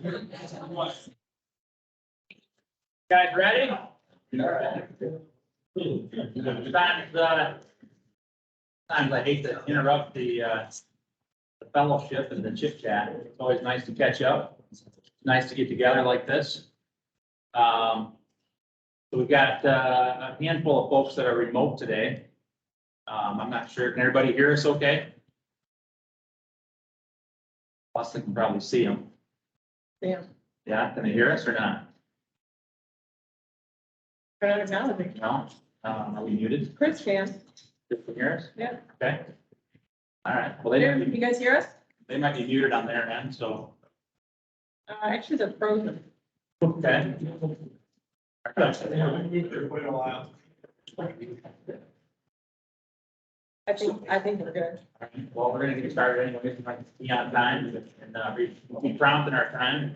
Guys ready? Times I hate to interrupt the fellowship and the chit chat. It's always nice to catch up. It's nice to get together like this. So we've got a handful of folks that are remote today. I'm not sure. Can everybody hear us okay? Plus, they can probably see them. Yeah. Yeah, can they hear us or not? No? Are we muted? Chris can. They can hear us? Yeah. Okay. All right. Well, You guys hear us? they might be muted on their end, so. Actually, they're frozen. Okay. I think we're good. Well, we're gonna get started anyway, if I can be on time and be prompt in our time.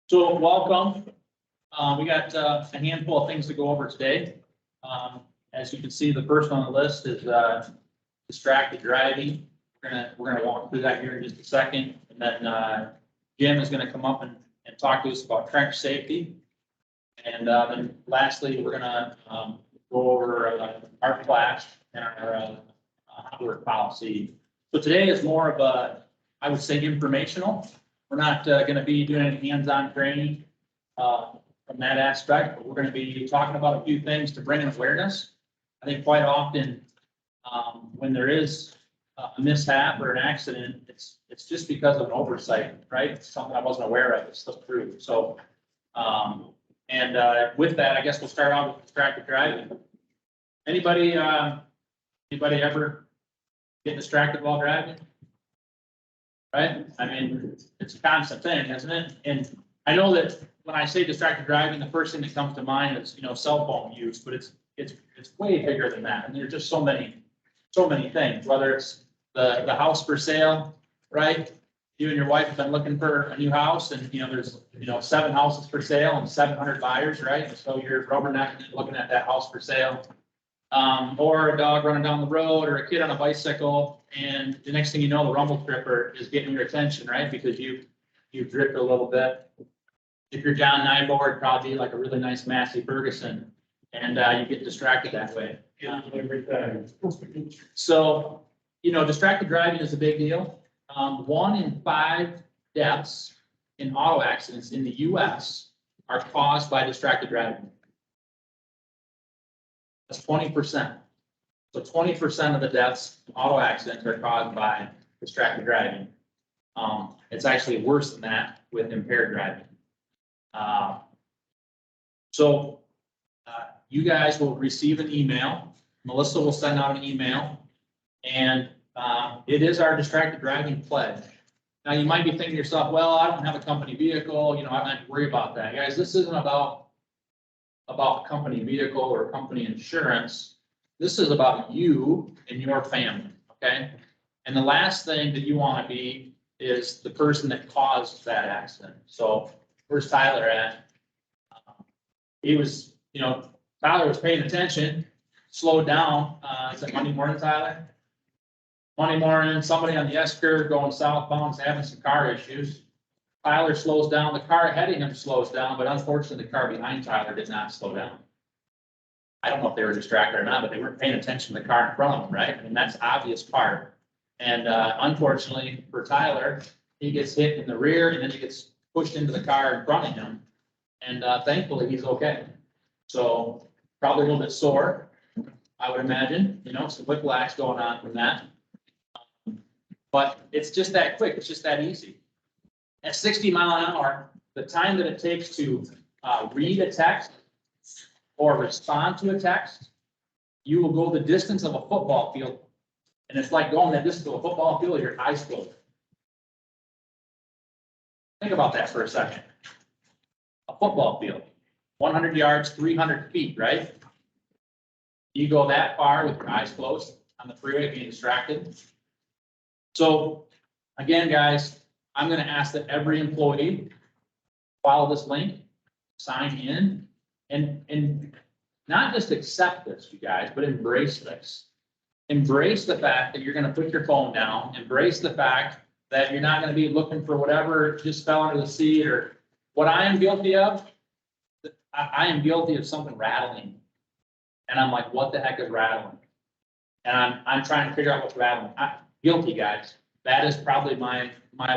So welcome. We got a handful of things to go over today. As you can see, the first on the list is distracted driving. We're gonna walk through that here in just a second, and then Jim is gonna come up and talk to us about trench safety. And then lastly, we're gonna go over our class and our work policy. So today is more of a, I would say, informational. We're not gonna be doing any hands-on training from that aspect, but we're gonna be talking about a few things to bring awareness. I think quite often, when there is a mishap or an accident, it's just because of an oversight, right? It's something I wasn't aware of, it slipped through. So, with that, I guess we'll start out with distracted driving. Anybody ever get distracted while driving? Right? I mean, it's a constant thing, isn't it? And I know that when I say distracted driving, the first thing that comes to mind is, cell phone use, but it's way bigger than that. And there's just so many things, whether it's the house for sale, right? You and your wife have been looking for a new house and, there's, 7 houses for sale and 700 buyers, right? So you're rubbernecking looking at that house for sale. Or a dog running down the road or a kid on a bicycle. And the next thing you know, the rumble stripper is getting your attention, right? Because you drift a little bit. If you're John Nyborg, probably like a really nice Massey Ferguson, and you get distracted that way. So, distracted driving is a big deal. 1 in 5 deaths in auto accidents in the US are caused by distracted driving. That's 20%. So 20% of the deaths in auto accidents are caused by distracted driving. It's actually worse than that with impaired driving. So you guys will receive an email. Melissa will send out an email, and it is our distracted driving pledge. Now, you might be thinking to yourself, well, I don't have a company vehicle, I don't have to worry about that. Guys, this isn't about company vehicle or company insurance. This is about you and your family, okay? And the last thing that you want to be is the person that caused that accident. So where's Tyler at? He was, Tyler was paying attention, slowed down. Is it Monday morning, Tyler? Monday morning, somebody on the S-curve going southbound is having some car issues. Tyler slows down, the car ahead of him slows down, but unfortunately the car behind Tyler did not slow down. I don't know if they were distracted or not, but they weren't paying attention to the car in front of them, right? And that's the obvious part. And unfortunately for Tyler, he gets hit in the rear and then he gets pushed into the car in front of him. And thankfully he's okay. So probably a little bit sore, I would imagine, some whiplash going on from that. But it's just that quick, it's just that easy. At 60 miles an hour, the time that it takes to read a text or respond to a text, you will go the distance of a football field. And it's like going that distance of a football field with your eyes closed. Think about that for a second. A football field, 100 yards, 300 feet, right? You go that far with your eyes closed on the freeway being distracted. So again, guys, I'm going to ask that every employee follow this link, sign in, and not just accept this, you guys, but embrace this. Embrace the fact that you're going to put your phone down. Embrace the fact that you're not gonna be looking for whatever just fell under the seat or what I am guilty of. I am guilty of something rattling. And I'm like, what the heck is rattling? And I'm trying to figure out what's rattling. Guilty, guys. That is probably my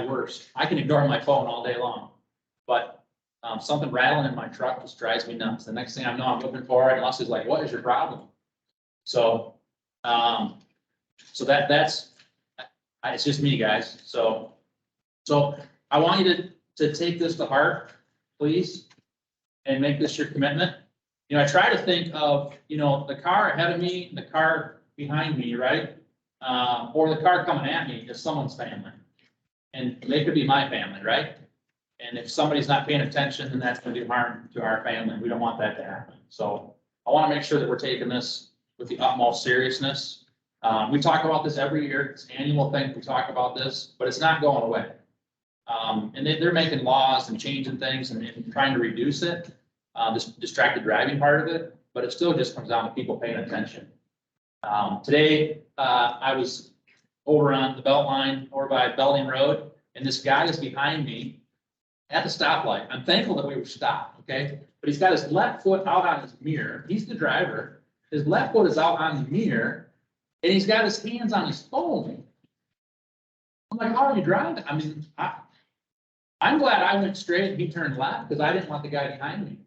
worst. I can ignore my phone all day long. But something rattling in my truck just drives me nuts. The next thing I know, I'm looking for it, and Leslie's like, what is your problem? So, that's, it's just me, guys. So I want you to take this to heart, please, and make this your commitment. You know, I try to think of, you know, the car ahead of me, the car behind me, right? Or the car coming at me is someone's family. And they could be my family, right? And if somebody's not paying attention, then that's gonna do harm to our family. We don't want that to happen. So I wanna make sure that we're taking this with the utmost seriousness. We talk about this every year. It's an annual thing. We talk about this, but it's not going away. And they're making laws and changing things and trying to reduce it, this distracted driving part of it, but it still just comes down to people paying attention. Today, I was over on the Beltline over by Belding Road, and this guy is behind me at the stoplight. I'm thankful that we were stopped, okay? But he's got his left foot out on his mirror. He's the driver. His left foot is out on the mirror, and he's got his hands on his phone. I'm like, how are you driving? I mean, I'm glad I went straight and he turned left because I didn't want the guy behind me.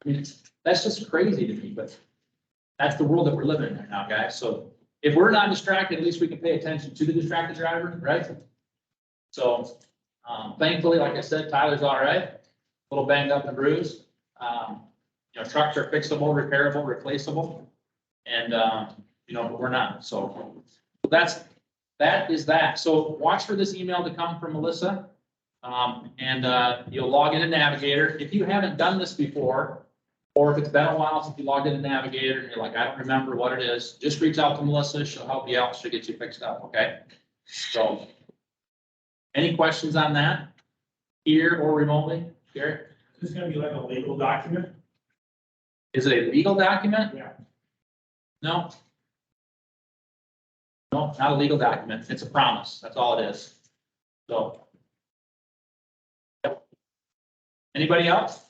I mean, that's just crazy to me, but that's the world that we're living in right now, guys. So if we're not distracted, at least we can pay attention to the distracted driver, right? So thankfully, like I said, Tyler's all right, a little banged up and bruised. You know, trucks are fixable, repairable, replaceable, and you know, but we're not. So that is that. So watch for this email to come from Melissa. And you'll log into Navigator. If you haven't done this before, or if it's been a while since you logged into Navigator and you're like, I don't remember what it is, just reach out to Melissa. She'll help you out. She'll get you fixed up. Okay. So any questions on that here or remotely? Gary? Is this gonna be like a legal document? Is it a legal document? Yeah. No. No, not a legal document. It's a promise. That's all it is. So. Anybody else?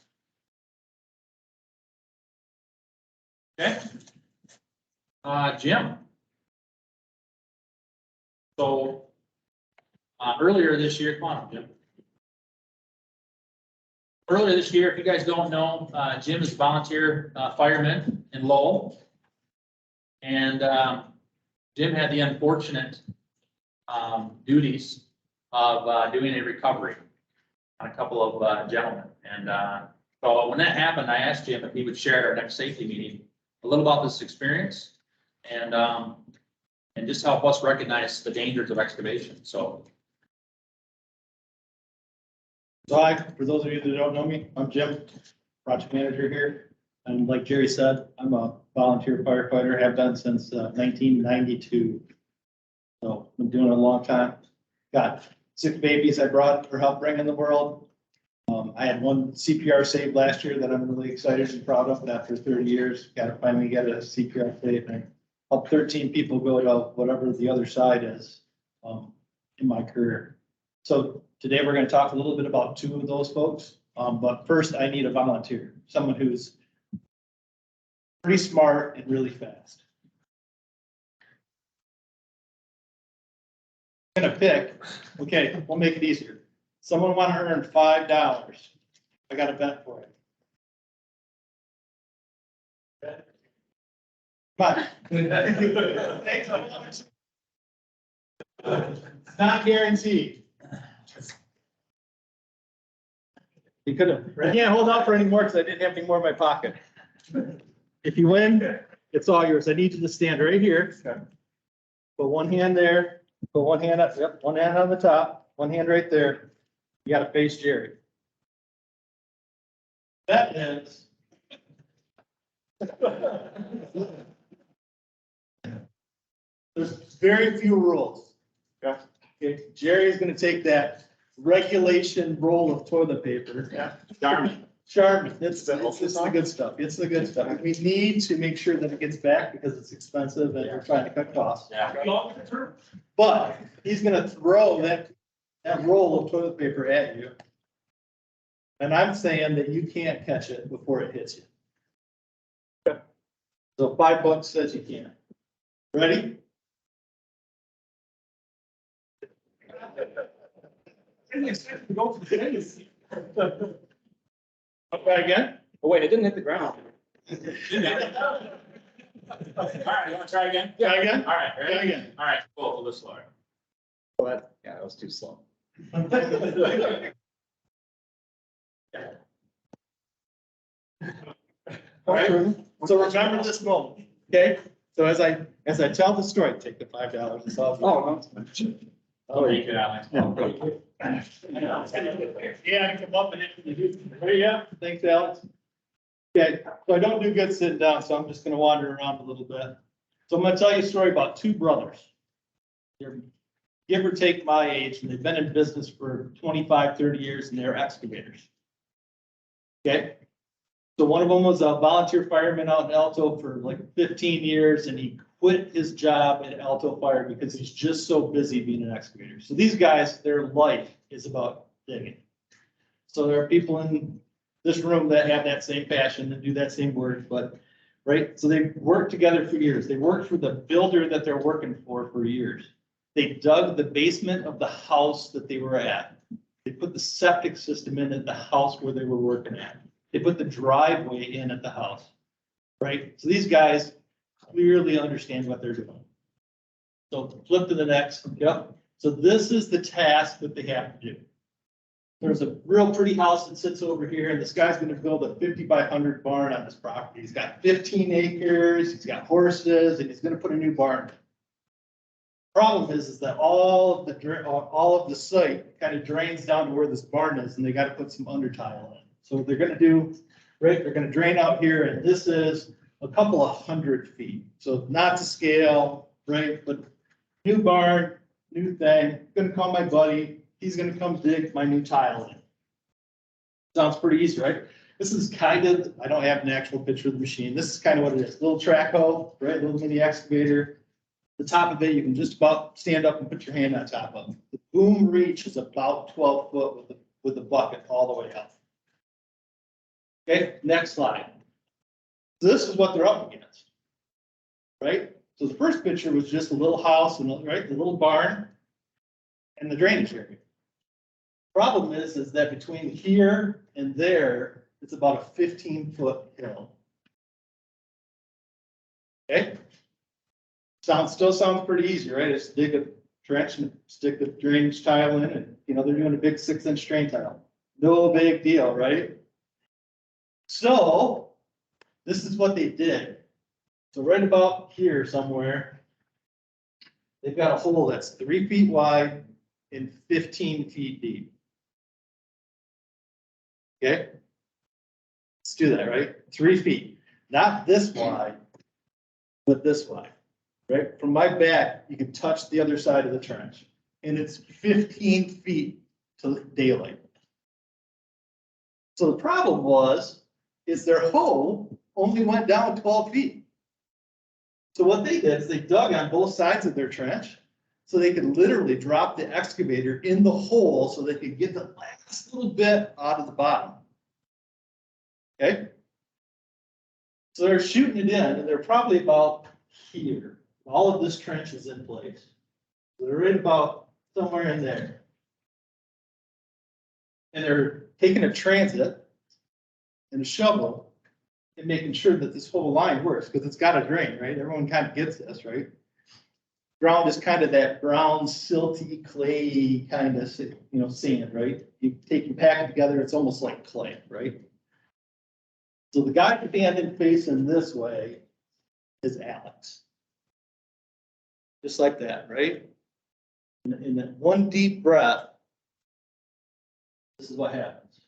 Okay. Jim. So, earlier this year, come on, Jim. Earlier this year, if you guys don't know, Jim is a volunteer fireman in Lowell. And Jim had the unfortunate duties of doing a recovery on a couple of gentlemen. And so when that happened, I asked Jim if he would share at our next safety meeting a little about this experience and just help us recognize the dangers of excavation. So hi, for those of you that don't know me, I'm Jim, project manager here. And like Jerry said, I'm a volunteer firefighter, have been since 1992. So I've been doing it a long time. Got 6 babies I brought or helped bring in the world. I had one CPR save last year that I'm really excited and proud of. After 30 years, got to finally get a CPR save and help 13 people go to whatever the other side is in my career. So today we're going to talk a little bit about 2 of those folks. But first I need a volunteer, someone who's pretty smart and really fast. I'm gonna pick, okay, we'll make it easier. Someone want to earn $5. I got a bet for it. Come on. It's not guaranteed. You could have, I can't hold out for any more because I didn't have any more in my pocket. If you win, it's all yours. I need you to stand right here. Put one hand there, put one hand up, yep, one hand on the top, one hand right there. You gotta face Jerry. That is. There's very few rules. Okay, Jerry's gonna take that regulation roll of toilet paper. Yeah. Charmin, it's the good stuff. It's the good stuff. We need to make sure that it gets back because it's expensive and we're trying to cut costs. yeah, We all get the term. But he's gonna throw that that roll of toilet paper at you. And I'm saying that you can't catch it before it hits you. So $5 says you can. Ready? Go for the days. Try again? Oh, wait, it didn't hit the ground. All right, you wanna try again? Try again? All right, Try ready? again. All right, cool, a little bit slower. Yeah, that was too slow. All right, so remember this moment, okay? So as I tell the story, take the $5, it's all. Oh, Oh, you could, Alex. Yeah, come up and there you go. Thanks, Alex. Okay, so I don't do good sitting down, so I'm just gonna wander around a little bit. So I'm gonna tell you a story about two brothers. They're give or take my age, and they've been in business for 25, 30 years, and they're excavators. Okay? So one of them was a volunteer fireman out in Alto for like 15 years, and he quit his job at Alto Fire because he's just so busy being an excavator. So these guys, their life is about digging. So there are people in this room that have that same passion and do that same work, but, right? So they've worked together for years. They worked for the builder that they're working for years. They dug the basement of the house that they were at. They put the septic system in at the house where they were working at. They put the driveway in at the house, right? So these guys clearly understand what they're doing. So flip to the next, yep. So this is the task that they have to do. There's a real pretty house that sits over here, and this guy's gonna build a 50 by 100 barn on this property. He's got 15 acres, he's got horses, and he's gonna put a new barn in. Problem is that all of the site kind of drains down to where this barn is, and they got to put some under tile in. So what they're going to do, right? They're going to drain out here, and this is a couple of 100 feet. So not to scale, right? But new barn, new thing. Going to call my buddy. He's going to come dig my new tile in. Sounds pretty easy, right? This is kind of, I don't have an actual picture of the machine. This is kind of what it is. Little track hoe, right? Little mini excavator. The top of it, you can just about stand up and put your hand on top of. The boom reach is about 12 foot with the bucket all the way up. Okay, next slide. So this is what they're up against, right? So the first picture was just a little house and right, the little barn and the drainage area. Problem is that between here and there, it's about a 15-foot hill. Okay. Still sounds pretty easy, right? Just dig a trench and stick the drainage tile in, and they're doing a big 6-inch drain tile. No big deal, right? So this is what they did. So right about here somewhere, they've got a hole that's 3 feet wide and 15 feet deep. Okay? Let's do that, right? 3 feet, not this wide, but this wide. Right, from my back, you can touch the other side of the trench, and it's 15 feet to daylight. So the problem is their hole only went down 12 feet. So what they did is they dug on both sides of their trench, so they could literally drop the excavator in the hole so they could get the last little bit out of the bottom. Okay? So they're shooting it in, and they're probably about here. All of this trench is in place. They're right about somewhere in there. And they're taking a transit and a shovel and making sure that this whole line works, because it's got to drain, right? Everyone kind of gets this, right? Ground is kind of that brown, silty, clay kind of, sand, right? You take and pack it together, it's almost like clay, right? So the guy standing facing this way is Alex. Just like that, right? In that one deep breath, this is what happens.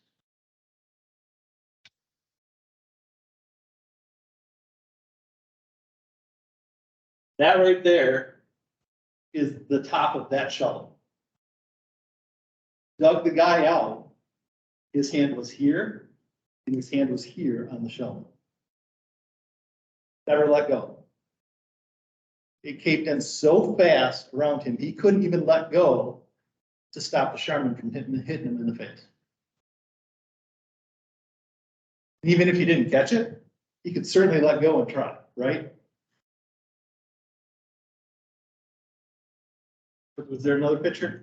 That right there is the top of that shovel. Dug the guy out. His hand was here, and his hand was here on the shovel. Never let go. It caved in so fast around him, he couldn't even let go. to stop the Sherman from hitting him in the face. And even if he didn't catch it, he could certainly let go and try, right? But was there another picture?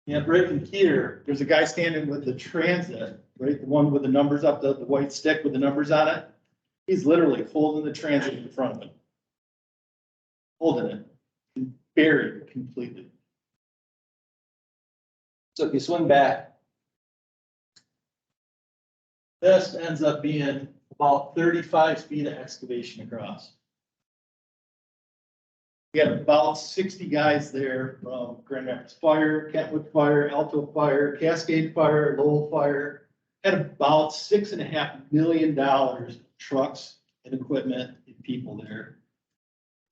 Yeah, right in here, there's a guy standing with the transit, right? The one with the numbers up, the white stick with the numbers on it. He's literally holding the transit in front of him. Holding it, buried completely. So if you swing back, this ends up being about 35 feet of excavation across. We had about 60 guys there from Grand Rapids Fire, Kentwood Fire, Alto Fire, Cascade Fire, Lowell Fire. Had about $6.5 million trucks and equipment and people there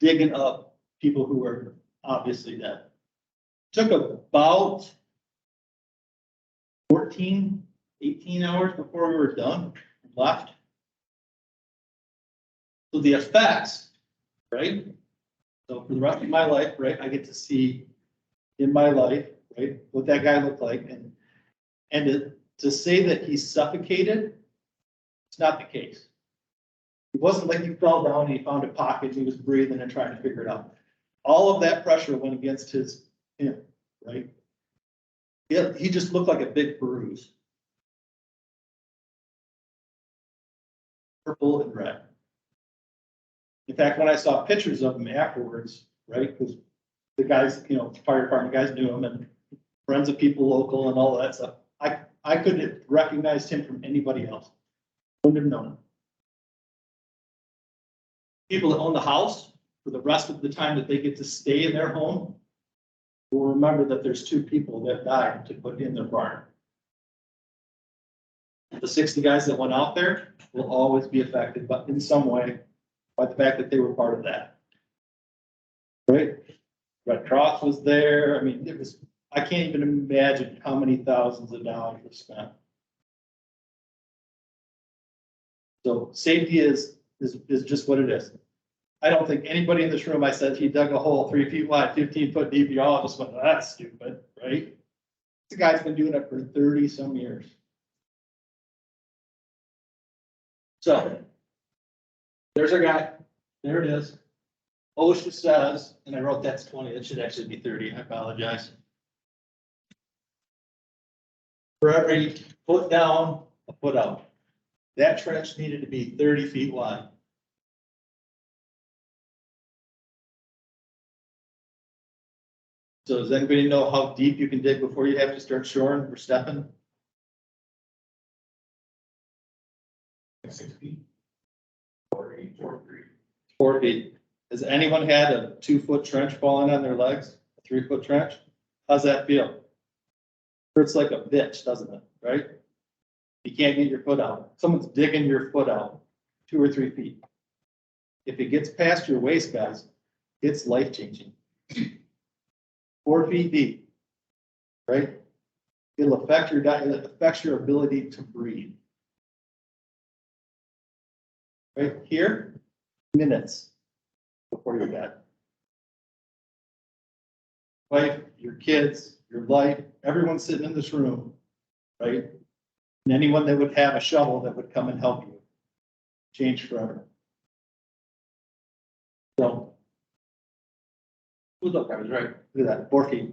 digging up people who were obviously dead. Took about 14, 18 hours before we were done, left. So the effects, right? So for the rest of my life, right, I get to see in my life, right, what that guy looked like. And to say that he suffocated, it's not the case. It wasn't like he fell down and he found a pocket and he was breathing and trying to figure it out. All of that pressure went against him, right? Yeah, he just looked like a big bruise. Purple and red. In fact, when I saw pictures of him afterwards, right, because the guys, you know, fire department guys knew him and friends of people local and all that stuff, I couldn't have recognized him from anybody else. Wouldn't have known him. People that own the house, for the rest of the time that they get to stay in their home, will remember that there's 2 people that died to put in their barn. The 60 guys that went out there will always be affected, but in some way, by the fact that they were part of that. Right? Red Cross was there. I mean, it was, I can't even imagine how many thousands of dollars were spent. So safety is just what it is. I don't think anybody in this room, I said he dug a hole 3 feet wide, 15 foot deep, you all just went, that's stupid, right? This guy's been doing it for 30 some years. So there's our guy. There it is. OSHA says, and I wrote that's 20, it should actually be 30, I apologize. For every foot down, a foot out. That trench needed to be 30 feet wide. So does anybody know how deep you can dig before you have to start shoring or stepping? 6 feet. 4 feet. Has anyone had a 2-foot trench falling on their legs? A 3-foot trench? How's that feel? Hurts like a bitch, doesn't it? Right? You can't get your foot out. Someone's digging your foot out 2 or 3 feet. If it gets past your waist, guys, it's life changing. 4 feet deep, right? It'll affect your diet, it affects your ability to breathe. Right here, minutes before you're dead. Wife, your kids, your life, everyone sitting in this room, right? And anyone that would have a shovel that would come and help you, change forever. So. Look, I was right. Look at that, 4 feet.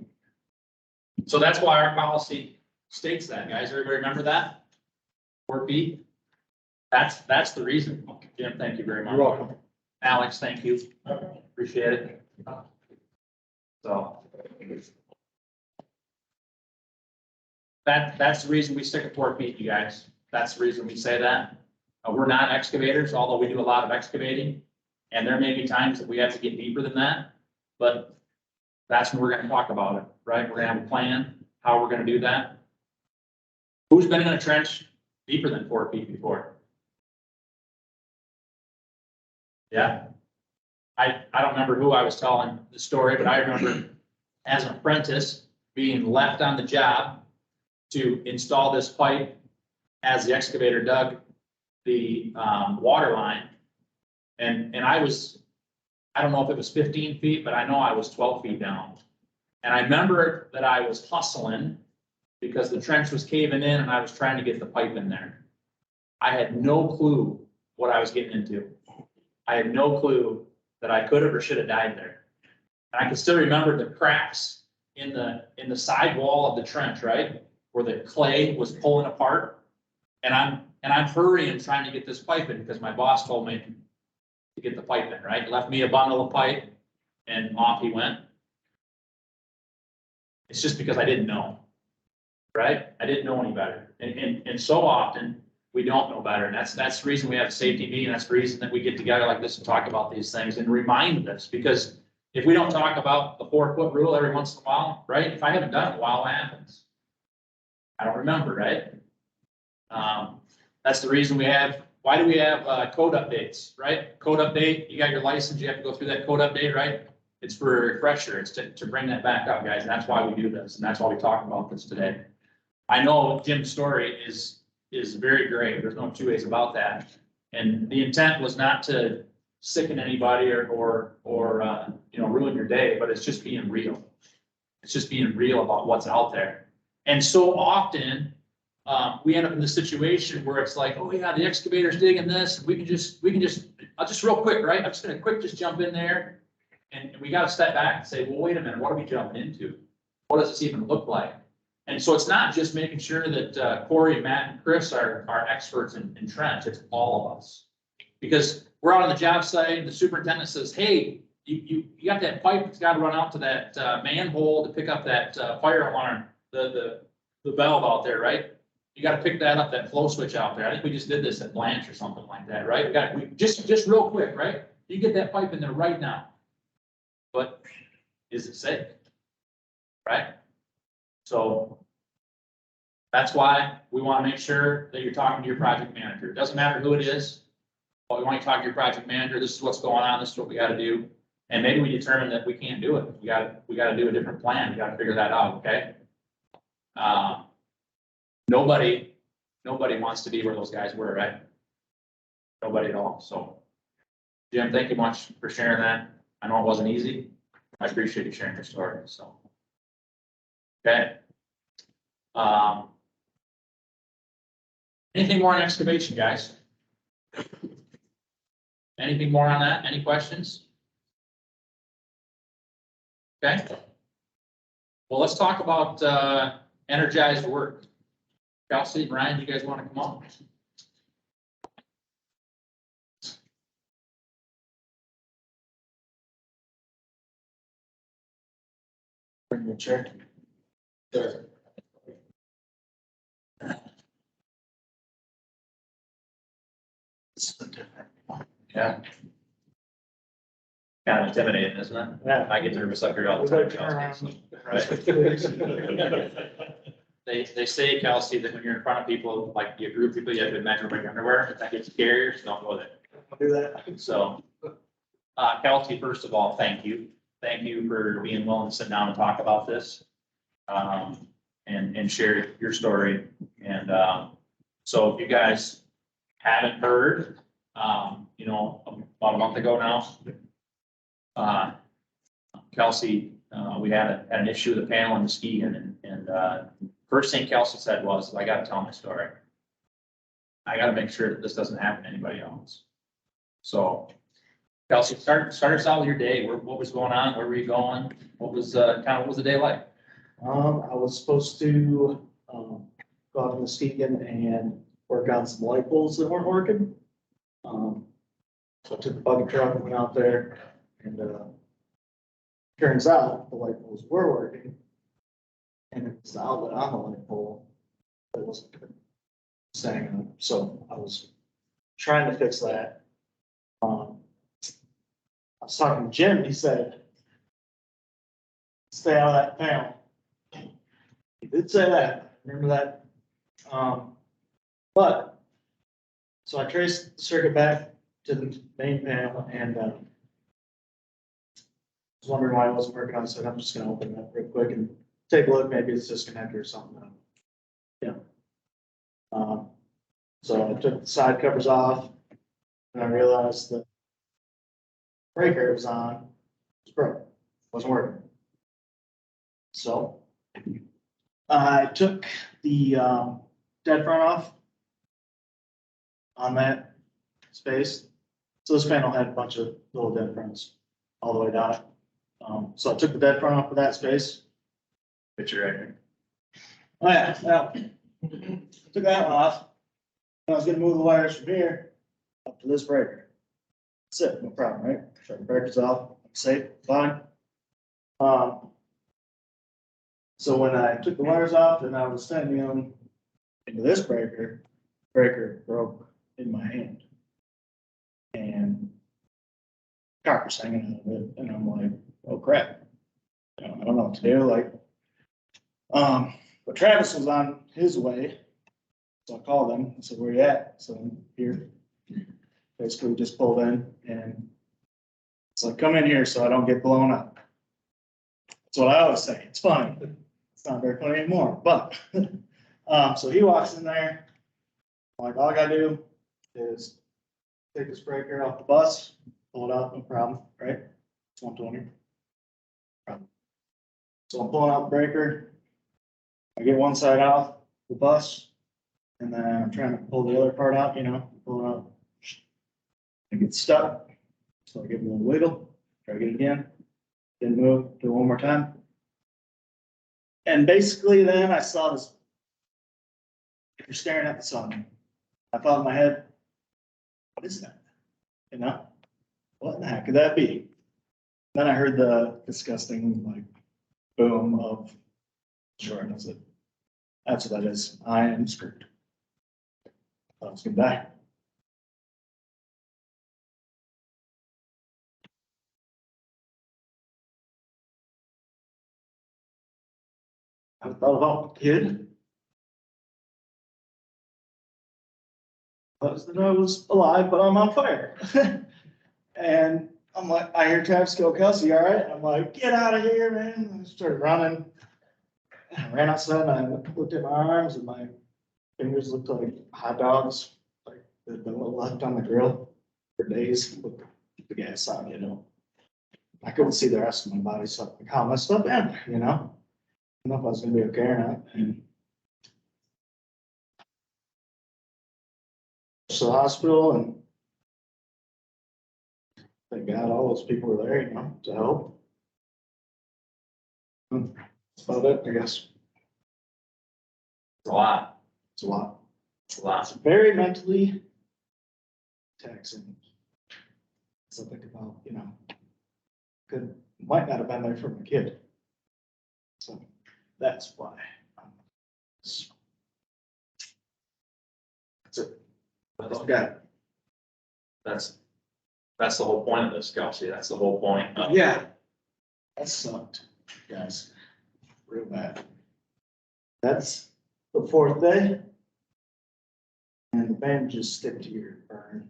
So that's why our policy states that, guys. Everybody remember that? 4 feet? That's the reason. Jim, thank you very much. You're welcome. Alex, thank you. Appreciate it. So. That's the reason we stick at 4 feet, you guys. That's the reason we say that. We're not excavators, although we do a lot of excavating. And there may be times that we have to get deeper than that, but that's when we're gonna talk about it, right? We're gonna have a plan, how we're gonna do that. Who's been in a trench deeper than 4 feet before? Yeah. I don't remember who I was telling the story, but I remember as an apprentice being left on the job to install this pipe as the excavator dug the water line. And I was I don't know if it was 15 feet, but I know I was 12 feet down. And I remember that I was hustling because the trench was caving in and I was trying to get the pipe in there. I had no clue what I was getting into. I had no clue that I could have or should have died there. And I can still remember the cracks in the side wall of the trench, right? Where the clay was pulling apart. And I'm hurrying trying to get this pipe in because my boss told me to get the pipe in, right? Left me a bundle of pipe and off he went. It's just because I didn't know, right? I didn't know any better. And so often we don't know better. And that's the reason we have a safety meeting. That's the reason that we get together like this and talk about these things and remind us, because if we don't talk about the 4-foot rule every once in a while, right? If I haven't done it in a while, what happens? I don't remember, right? That's the reason why do we have code updates, right? Code update, you got your license, you have to go through that code update, right? It's for a refresher, it's to bring that back up, guys, and that's why we do this, and that's why we talk about this today. I know Jim's story is very great, there's no two ways about that. And the intent was not to sicken anybody or ruin your day, but it's just being real. It's just being real about what's out there. And so often, we end up in this situation where it's like, oh yeah, the excavator's digging this, and we can just, I'll just real quick, right? I'm just gonna just jump in there. And we gotta step back and say, well, wait a minute, what are we jumping into? What does this even look like? And so it's not just making sure that Corey, Matt, and Chris are experts in trench, it's all of us. Because we're out on the job site, the superintendent says, hey, you got that pipe that's gotta run out to that manhole to pick up that fire alarm, the valve out there, right? You gotta pick that up, that flow switch out there. I think we just did this at Blanche or something like that, right? We just real quick, right? You get that pipe in there right now. But is it safe? Right? So that's why we want to make sure that you're talking to your project manager. It doesn't matter who it is, but we want you to talk to your project manager. This is what's going on. This is what we got to do. And maybe we determine that we can't do it. We got to do a different plan. We got to figure that out. Okay. Nobody wants to be where those guys were, right? Nobody at all. So Jim, thank you much for sharing that. I know it wasn't easy. I appreciate you sharing your story, so. Okay. Anything more on excavation, guys? Anything more on that? Any questions? Okay. Well, let's talk about energized work. Kelsey, Ryan, you guys want to come on? Bring your chair. There. Yeah. Kind of intimidating, isn't it? Yeah. I get nervous up here all the time, Kelsey. They say, Kelsey, that when you're in front of people, like your group of people, you have to measure by your underwear. If that gets scarier, so don't go there. Do that. So, Kelsey, first of all, thank you. Thank you for being willing to sit down and talk about this. And share your story. And so if you guys haven't heard, about a month ago now, Kelsey, we had an issue with the panel in the ski, and first thing Kelsey said was, I gotta tell my story. I gotta make sure that this doesn't happen to anybody else. So Kelsey, start us out with your day. What was going on? Where were you going? What was what was the day like? I was supposed to, go out in Muskegon and work on some light poles that weren't working. So I took the bucket truck and went out there, and, turns out the light poles were working. And it's the outlet on the light pole that wasn't staying up, so I was trying to fix that. I was talking to Jim, he said, stay out of that panel. He did say that, remember that? But, so I traced the circuit back to the main panel and, was wondering why it wasn't working. I said, I'm just gonna open it up real quick and take a look, maybe it's disconnected or something. Yeah. So I took the side covers off and I realized that breaker was on, was broke, wasn't working. So I took the dead front off on that space. So this panel had a bunch of little dead fronts all the way down it. So I took the dead front off of that space. Picture right here. Oh yeah, well, took that one off. I was gonna move the wires from here up to this breaker. That's it, no problem, right? Shut the breakers off, safe, fine. So when I took the wires off and I was sending them into this breaker, breaker broke in my hand. And copper's hanging out of it, and I'm like, oh crap. I don't know what to do, like. But Travis was on his way. So I called him and said, where you at? So I'm here. Basically just pulled in and it's like, come in here so I don't get blown up. That's what I always say. It's funny. It's not very funny anymore, but, so he walks in there. I'm like, all I gotta do is take this breaker off the bus, pull it out, no problem, right? It's 120. So I'm pulling out the breaker. I get one side off the bus. And then I'm trying to pull the other part out, pull it out. It gets stuck. So I give it a little wiggle, try to get it again. Then move, do it one more time. And basically then I saw this. If you're staring at the sun, I thought in my head, what is that? What in the heck could that be? Then I heard the disgusting like boom of sure, and I said, that's what that is. I am screwed. I was gonna die. I thought about the kid. Was that I was alive, but I'm on fire. And I'm like, I hear Travis go, Kelsey, all right? I'm like, get out of here, man. I started running. I ran outside and I looked at my arms and my fingers looked like hot dogs, like they'd been left on the grill for days with the gas on, I couldn't see the rest of my body, so like, how messed up am I, I don't know if I was gonna be okay or not. And to the hospital and thank God all those people were there, to help. That's about it, I guess. It's a lot. It's a lot. It's a lot. It's very mentally taxing. So think about, might not have been there for my kid. So that's why. That's it. That's all I got. That's the whole point of this, Kelsey. That's the whole point. Yeah. That sucked, guys. Real bad. That's the fourth day. And the bandages stick to your burn.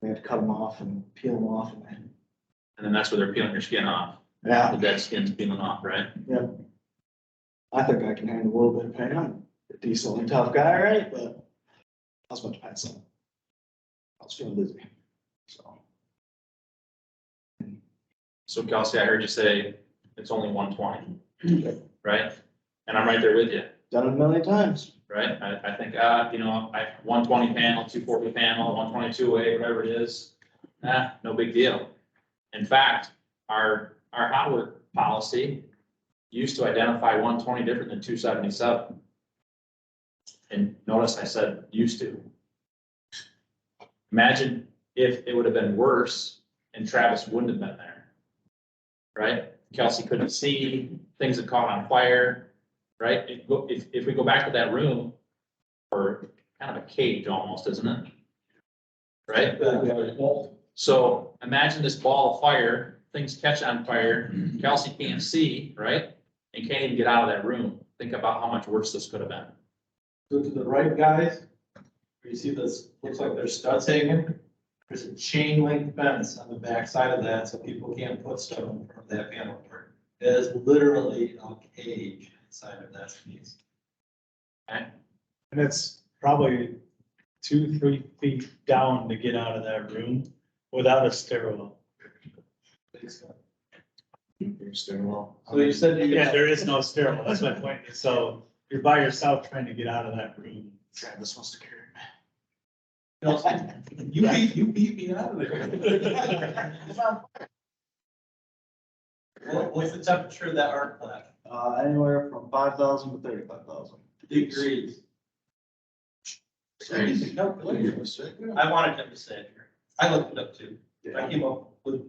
They had to cut them off and peel them off and then. And then that's where they're peeling your skin off. The Yeah, dead skin's peeling off, right? I think I can handle a little bit of pain. I'm a decently tough guy, right? But I was about to pass out. I was feeling dizzy, so. So Kelsey, I heard you say it's only 120, right? And I'm right there with you, Done it a million times. right? I think, 120 panel, 240 panel, 122A, whatever it is, no big deal. In fact, our hot work policy used to identify 120 different than 277. And notice I said used to. Imagine if it would have been worse and Travis wouldn't have been there. Right? Kelsey couldn't see, things had caught on fire, right? If we go back to that room, or kind of a cage almost, isn't it? Right? So imagine this ball of fire, things catch on fire, Kelsey can't see, right? And can't even get out of that room. Think about how much worse this could have been. Go to the right, guys. You see this, looks like there's studs hanging. There's a chain link fence on the back side of that, so people can't put stuff in front of that panel board. It is literally a cage inside of that piece. Okay? And it's probably 2-3 feet down to get out of that room. Without a stairwell. Stairwell. So you said you. Yeah, there is no stairwell, that's my point. So you're by yourself trying to get out of that room. Travis wants to carry You beat me out of there. What's the temperature of that arc plant? Anywhere from 5,000 to 35,000. Degrees. I wanted him to say it here. I looked it up too. I came up with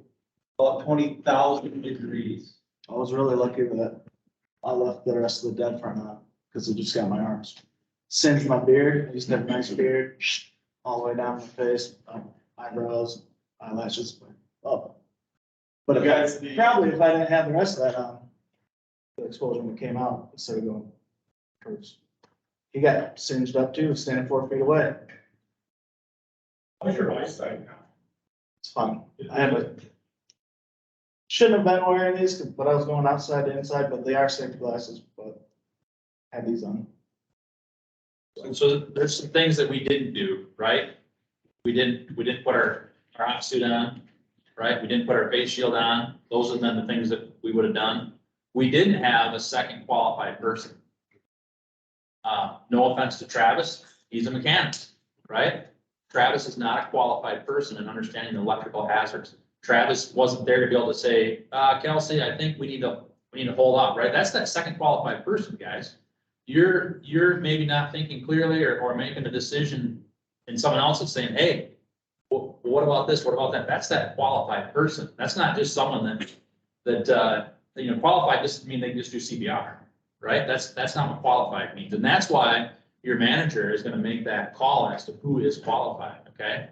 about 20,000 degrees. I was really lucky that I left the rest of the dead front on, because it just got my arms. Singed my beard, I used to have a nice beard, all the way down my face, eyebrows, eyelashes, up. But if I, probably if I didn't have the rest of that on, the exposure when it came out, instead of going towards. He got singed up too, standing 4 feet away. How's your eyesight now? It's fun. I have a. Shouldn't have been wearing these, but I was going outside to inside, but they are safety glasses, but had these on. And so there's some things that we didn't do, right? We didn't put our hot suit on, right? We didn't put our face shield on. Those are then the things that we would have done. We didn't have a second qualified person. No offense to Travis, he's a mechanic, right? Travis is not a qualified person in understanding the electrical hazards. Travis wasn't there to be able to say, Kelsey, I think we need to hold out, right? That's that second qualified person, guys. You're maybe not thinking clearly or making a decision and someone else is saying, hey, what about this? What about that? That's that qualified person. That's not just someone that qualified doesn't mean they can just do CPR, right? That's not what qualified means. And that's why your manager is going to make that call as to who is qualified, okay?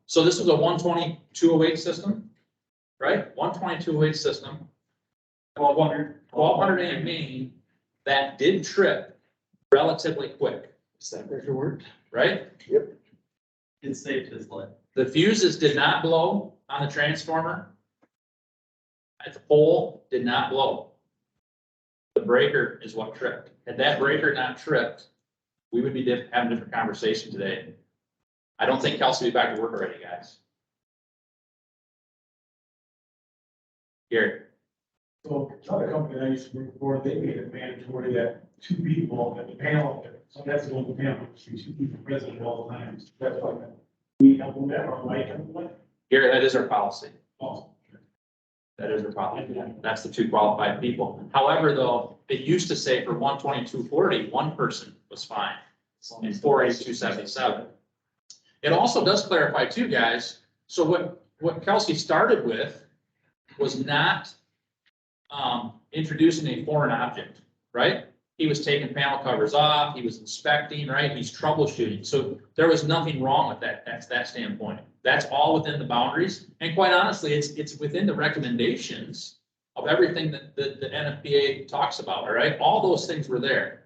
So this was a 120-208 system, right? 120-208 system. 1200 AME that did trip relatively quick, Is that breaker worked? right? It saved his life. The fuses did not blow on the transformer. The pole did not blow. The breaker is what tripped. Had that breaker not tripped, we would be having a different conversation today. I don't think Kelsey will be back to work already, guys. Gary. So another company I used to work for, they made it mandatory that 2 people at the panel, so that's the one panel, 2 people present at all times. That's why we implement or might implement. Gary, that is our policy. Oh, That is our policy. That's the 2 qualified people. However, though, it used to say for 120-240, 1 person was fine. And 480-277. It also does clarify too, guys. So what Kelsey started with was not introducing a foreign object, right? He was taking panel covers off, he was inspecting, right? He's troubleshooting. So there was nothing wrong with that. That's that standpoint. That's all within the boundaries. And quite honestly, it's within the recommendations of everything that the NFPA talks about, all right? All those things were there.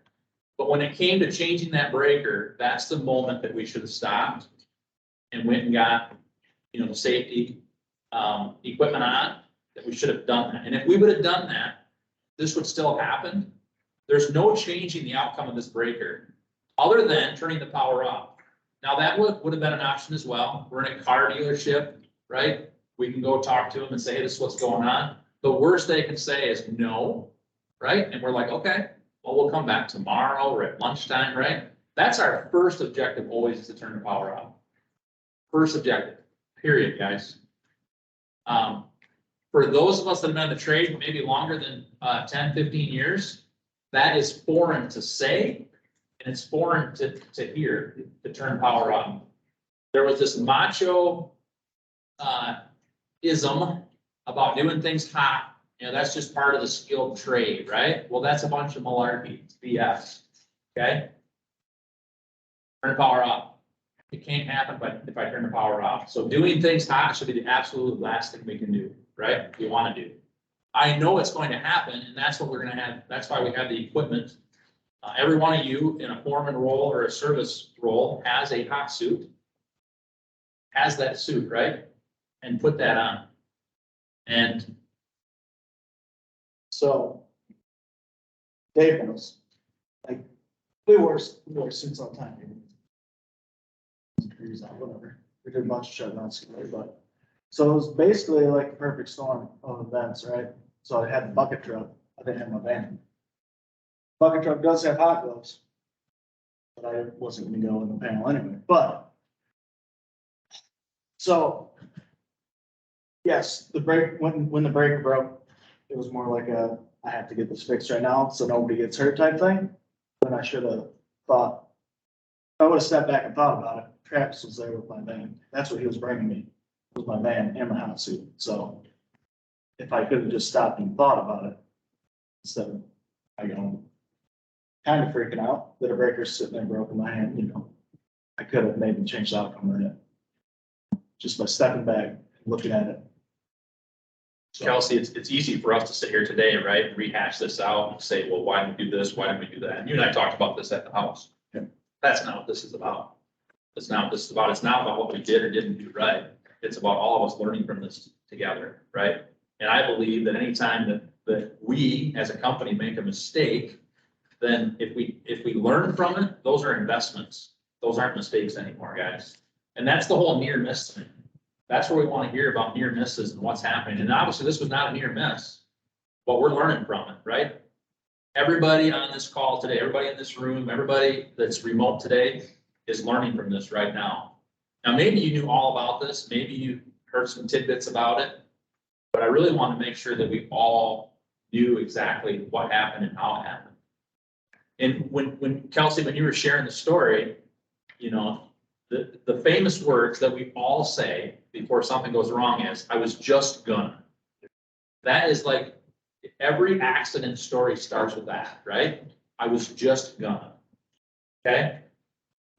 But when it came to changing that breaker, that's the moment that we should have stopped and went and got, the safety equipment on, that we should have done that. And if we would have done that, this would still happen. There's no changing the outcome of this breaker other than turning the power off. Now that would have been an option as well. We're in a car dealership, right? We can go talk to them and say, hey, this is what's going on. The worst they can say is no, right? And we're like, okay, well, we'll come back tomorrow or at lunchtime, right? That's our first objective always, is to turn the power off. First objective, period, guys. For those of us that have been in the trade maybe longer than 10, 15 years, that is foreign to say, and it's foreign to hear, to turn power on. There was this macho ism about doing things hot. That's just part of the skilled trade, right? Well, that's a bunch of malarkey, it's BS, okay? Turn the power off. It can't happen if I turn the power off. So doing things hot should be the absolute last thing we can do, right? We want to do. I know it's going to happen, and that's what we're going to have. That's why we have the equipment. Every one of you in a foreman role or a service role has a hot suit, has that suit, right? And put that on. And So Dave knows, we wear suits all the time. Degrees out, whatever. We did a bunch of shutdowns, but, so it was basically like a perfect storm of events, right? So I had the bucket truck, I didn't have my van. Bucket truck does have hot gloves. But I wasn't gonna go in the panel anyway, but. So. Yes, the brake, when the breaker broke, it was more like I have to get this fixed right now, so nobody gets hurt type thing. But I should have thought, if I would have stepped back and thought about it, Travis was there with my van, that's what he was bringing me, was my van and my hot suit, so. If I could have just stopped and thought about it, instead of, kind of freaking out that a breaker's sitting there broken my hand, I could have maybe changed the outcome of it. Just by stepping back and looking at it. So, Kelsey, it's easy for us to sit here today, right, and rehash this out and say, well, why didn't we do this? Why didn't we do that? And you and I talked about this at the house. Yeah. That's not what this is about. That's not what this is about. It's not about what we did or didn't do right. It's about all of us learning from this together, right? And I believe that anytime that we as a company make a mistake, then if we learn from it, those are investments. Those aren't mistakes anymore, guys. And that's the whole near miss thing. That's where we want to hear about near misses and what's happening. And obviously, this was not a near miss, but we're learning from it, right? Everybody on this call today, everybody in this room, everybody that's remote today is learning from this right now. Now, maybe you knew all about this. Maybe you heard some tidbits about it, but I really want to make sure that we all knew exactly what happened and how it happened. And when Kelsey, when you were sharing the story, the famous words that we all say before something goes wrong is, I was just gonna. That is like, every accident story starts with that, right? I was just gonna. Okay?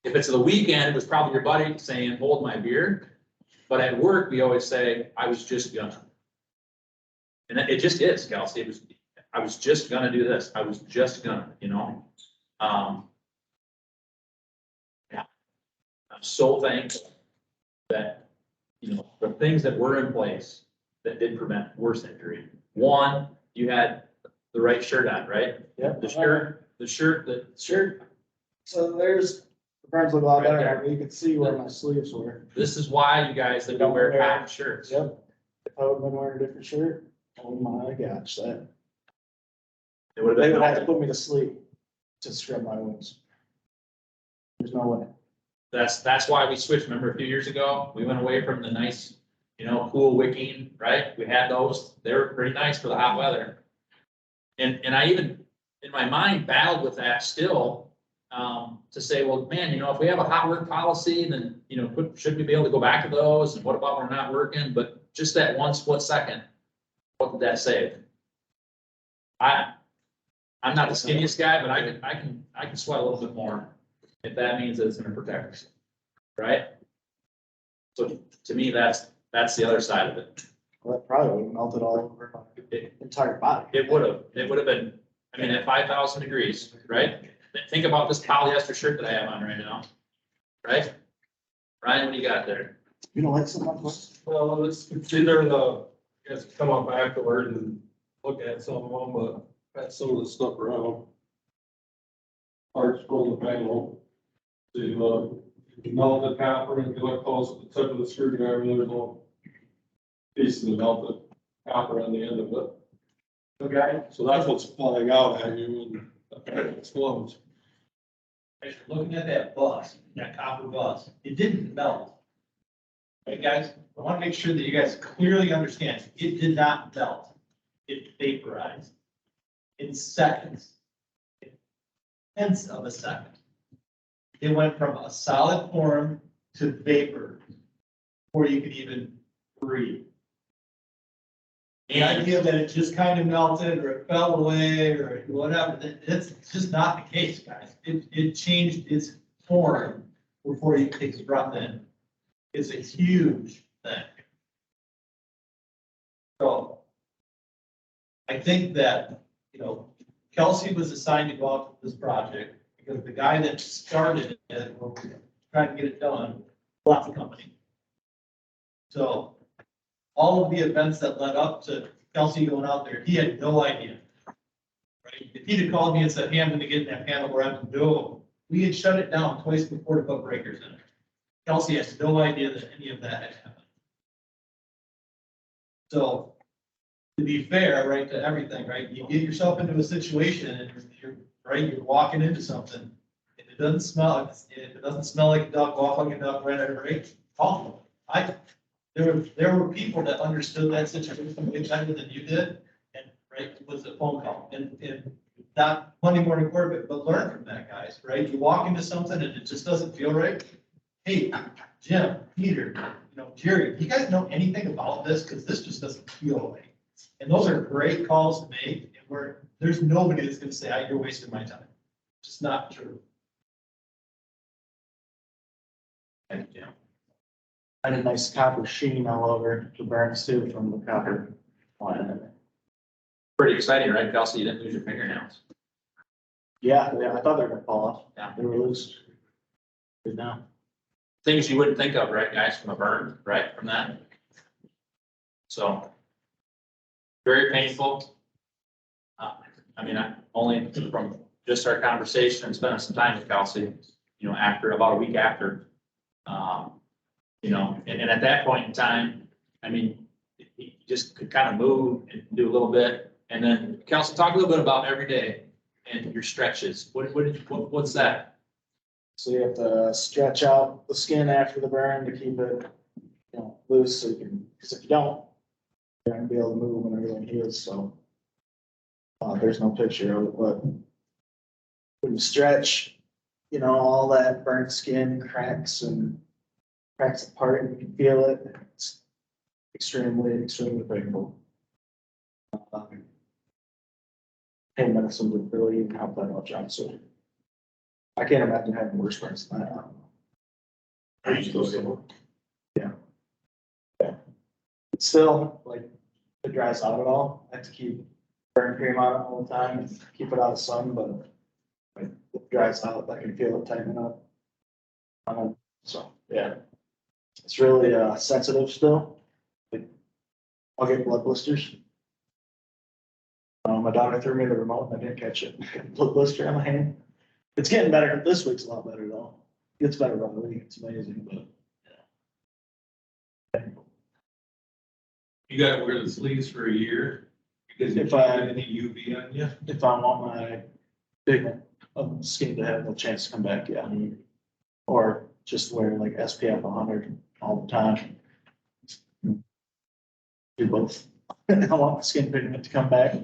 If it's the weekend, it was probably your buddy saying, hold my beer. But at work, we always say, I was just gonna. And it just is, Kelsey. I was just gonna do this. I was just gonna, Yeah. I'm so thankful that, the things that were in place that did prevent worse injury. One, you had the right shirt on, right? yeah. The shirt that, Sure. So there's, the burns look a lot Right better, there. you can see where my sleeves were. this is why you guys that don't wear cotton shirts. Yep. If I would have been wearing a different shirt, oh my gosh, that, It would they have would have to been, put me to sleep to scrub my wounds. There's no way. that's why we switched. Remember a few years ago, we went away from the nice, cool wicking, right? We had those. They were pretty nice for the hot weather. And I even, in my mind, battled with that still, to say, well, man, if we have a hot work policy, then, should we be able to go back to those? And what about when we're not working? But just that one split second, what did that save? I'm not the skinniest guy, but I can sweat a little bit more if that means that it's gonna protect us, right? So to me, that's the other side of it. Well, that probably would have melted all over my entire body. It would have been, at 5,000 degrees, right? Think about this polyester shirt that I have on right now, right? Ryan, what do you got there? You don't like something like this? Well, it's either you guys come up afterward and look at some of them, but that's some of the stuff around. Parts from the panel to, melt the copper, and if you look close at the tip of the screwdriver, there's a little piece of the melted copper on the end of it. Okay. So that's what's flying out at you and it explodes. Looking at that bus, that copper bus, it didn't melt. Right, guys, I want to make sure that you guys clearly understand, it did not melt. It vaporized in seconds. Tenths of a second. It went from a solid form to vapor before you could even breathe. The idea that it just kind of melted or it fell away or whatever, that's just not the case, guys. It changed its form before you take the breath in. It's a huge thing. So I think that, Kelsey was assigned to go out to this project because the guy that started it, or trying to get it done, left the company. So all of the events that led up to Kelsey going out there, he had no idea. Right? If he'd have called me and said, hey, I'm gonna get in that panel where I'm no, we had shut it down twice before to put breakers in it. Kelsey has no idea that any of that had happened. So, to be fair, right, to everything, right, you get yourself into a situation and you're, right, you're walking into something. If it doesn't smell, if it doesn't smell like a duck, walk like a duck, right, right, call them. There were people that understood that situation way better than you did, and, right, with the phone call, and not Monday morning quarterback, but learn from that, guys, right? You walk into something and it just doesn't feel right. Hey, Jim, Peter, Jerry, do you guys know anything about this? Because this just doesn't feel right. And those are great calls to make, and where there's nobody that's gonna say, you're wasting my time. Just not true. Thank you. I had a nice copper sheen all over the burns too from the copper line. Pretty exciting, right, Kelsey? You didn't lose your fingernails. Yeah, I thought they were gonna fall off. Yeah. They were loose. Good now. Things you wouldn't think of, right, guys, from a burn, right, from that. So. Very painful. I mean, only from just our conversation and spending some time with Kelsey, after about a week after. And at that point in time, I mean, he just could kind of move and do a little bit. And then Kelsey, talk a little bit about every day and your stretches. What's that? So you have to stretch out the skin after the burn to keep it, loose so you can, because if you don't, you're not gonna be able to move when everything heals, so. There's no picture of it, but when you stretch, all that burnt skin cracks apart and you can feel it. It's extremely, extremely painful. Pain medicine would really even help that much out, so. I can't imagine having worse burns than that. Yeah. It's still, like, it dries out at all. I have to keep burn cream on it all the time and keep it out of sun, but when it dries out, I can feel it tightening up. So, yeah. It's really, sensitive still. Like, I'll get blood blisters. My daughter threw me the remote and I didn't catch it. Blood blister on my hand. It's getting better. This week's a lot better though. It gets better by the week. It's amazing, but. You gotta wear the sleeves for a year because you If can't I- get any UV on you. If I want my pigment of skin to have a chance to come back, yeah. Or just wear like SPF 100 all the time. Do both. I want my skin pigment to come back.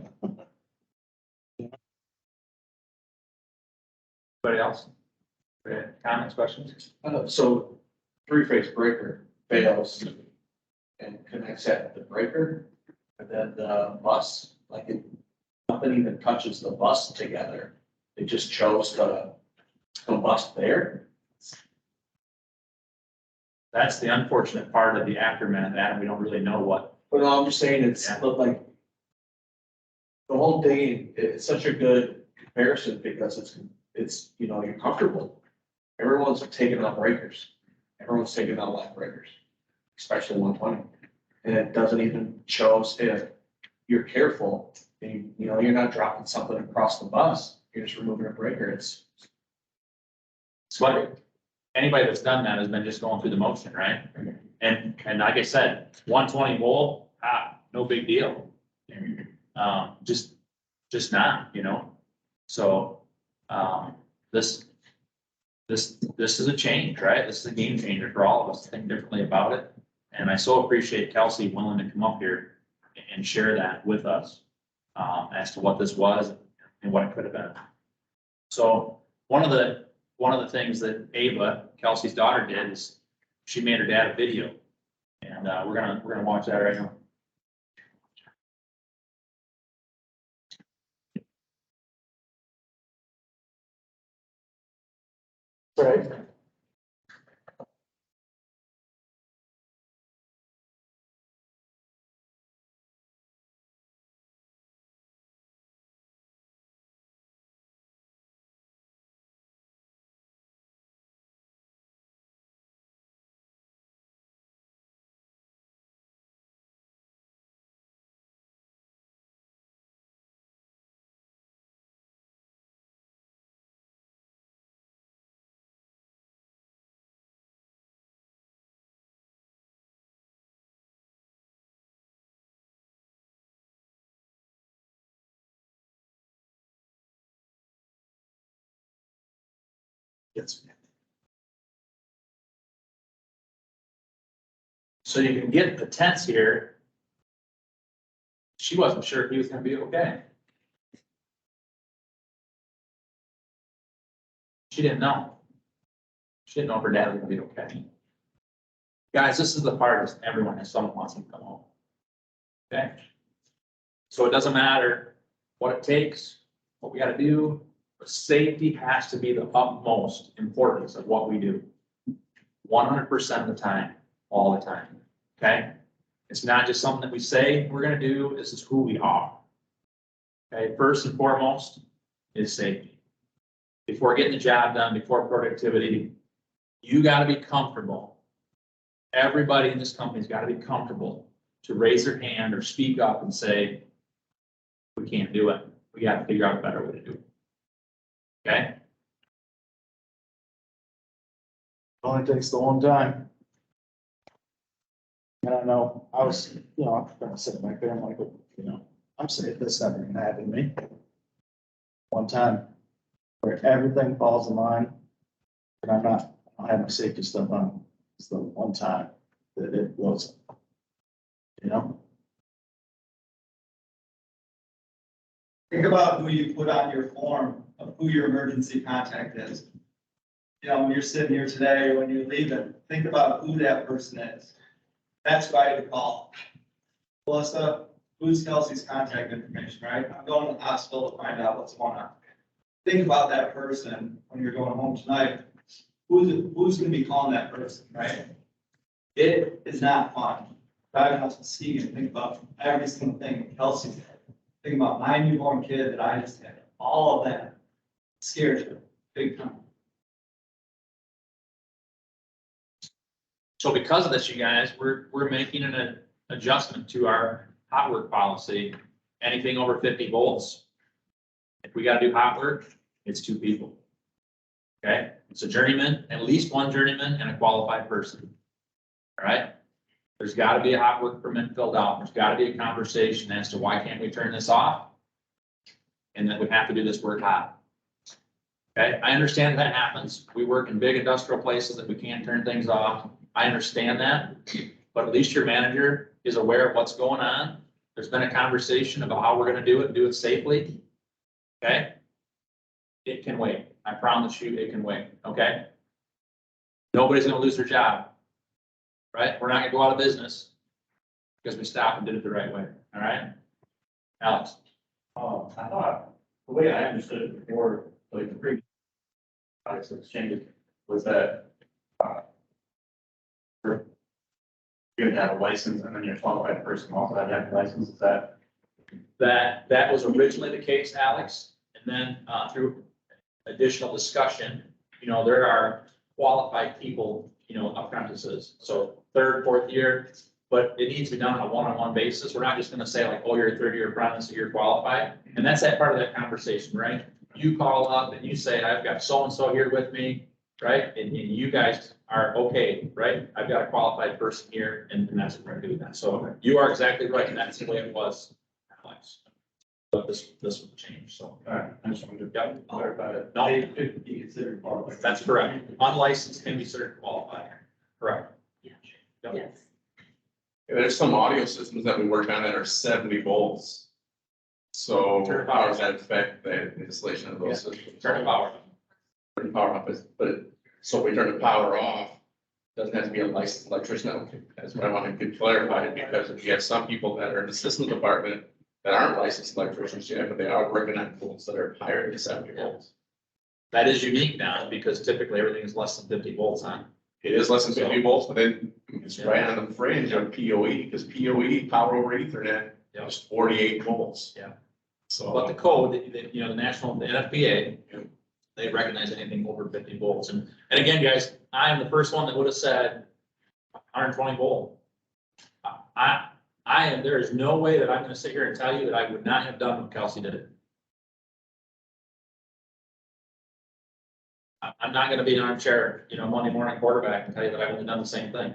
Anybody else? Comments, questions? So three-phase breaker fails and connects at the breaker, and then the bus, nothing even touches the bus together. It just chose to combust there. That's the unfortunate part of the aftermath, Adam. We don't really know what. But I'm just saying, it's Yeah. like the whole thing, it's such a good comparison because it's, you're comfortable. Everyone's taking out breakers. Everyone's taking out live breakers, especially 120. And it doesn't even shows if you're careful and you're not dropping something across the bus. You're just removing a breaker. It's What, anybody that's done that has been just going through the motion, right? And like I said, 120 volt, no big deal. Just not, So, this is a change, right? This is a game changer for all of us to think differently about it. And I so appreciate Kelsey willing to come up here and share that with us, as to what this was and what it could have been. So one of the things that Ava, Kelsey's daughter, did is she made her dad a video. And, we're gonna watch that right now. Right. Yes. So you can get the tense here. She wasn't sure if he was gonna be okay. She didn't know. She didn't know if her dad was gonna be okay. Guys, this is the part that everyone, if someone wants him to come home. Okay? So it doesn't matter what it takes, what we gotta do, but safety has to be the utmost importance of what we do. 100% of the time, all the time, okay? It's not just something that we say we're gonna do, this is who we are. Okay, first and foremost is safety. Before getting the job done, before productivity, you gotta be comfortable. Everybody in this company's gotta be comfortable to raise their hand or speak up and say, we can't do it. We gotta figure out a better way to do it. Okay? Only takes the one time. And I know, I was, I'm kind of sitting back there, I'm like, I'm safe, this never gonna happen to me. One time, where everything falls in line, and I don't have my safety stuff on, it's the one time that it blows. Think about who you put on your form of who your emergency contact is. When you're sitting here today or when you're leaving, think about who that person is. That's why you call. Melissa, who's Kelsey's contact information, right? I'm going to the hospital to find out what's going on. Think about that person when you're going home tonight. Who's going to be calling that person, right? It is not fun. Driving up to see and think about every single thing that Kelsey did. Think about my newborn kid that I just had. All of that scares you big time. So because of this, you guys, we're making an adjustment to our hot work policy. Anything over 50 volts. If we gotta do hot work, it's 2 people. Okay, it's a journeyman, at least one journeyman and a qualified person. All right, there's gotta be a hot work permit filled out. There's gotta be a conversation as to why can't we turn this off? And that we have to do this work hot. Okay, I understand that happens. We work in big industrial places that we can't turn things off. I understand that, but at least your manager is aware of what's going on. There's been a conversation about how we're gonna do it safely. Okay? It can wait. I promise you, it can wait, okay? Nobody's gonna lose their job. Right? We're not gonna go out of business because we stopped and did it the right way, all right? Alex? I thought, the way I understood it before, like the previous exchange was that, you're gonna have a license and then your qualified person also have a license, is that? That was originally the case, Alex, and then, through additional discussion, there are qualified people, apprentices, so 3rd, 4th year, but it needs to be done on a one-on-one basis. We're not just gonna say like, oh, you're a 3rd-year apprentice, so you're qualified, and that's that part of that conversation, right? You call up and you say, I've got so-and-so here with me, right? And you guys are okay, right? I've got a qualified person here, and that's what we're gonna do that. So you are exactly right, and that's the way it was, Alex. But this will change, so. All right, I just wanted to Yep. clarify that. No, They could be considered qualified. that's correct. Unlicensed can be certified qualified. Correct. Yep. Yes. There's some audio systems that we work on that are 70 volts. So how does that affect the installation of those systems? Turn the power. Turn the power off, but so if we turn the power off, doesn't have to be a licensed electrician. That's what I wanted to clarify, because if you have some people that are in the system department that aren't licensed electricians yet, but they are working on volts that are higher than 70 volts. That is unique now because typically everything is less than 50 volts on. It is less than 50 volts, but then it's right on the fringe of PoE, because PoE, power over Ethernet, Yep. is 48 volts. Yeah. So. But the code, the national, the NFPA, they recognize anything over 50 volts. And again, guys, I am the first one that would have said 120 volt. There is no way that I'm gonna sit here and tell you that I would not have done what Kelsey did it. I'm not gonna be an armchair, Monday morning quarterback and tell you that I wouldn't have done the same thing.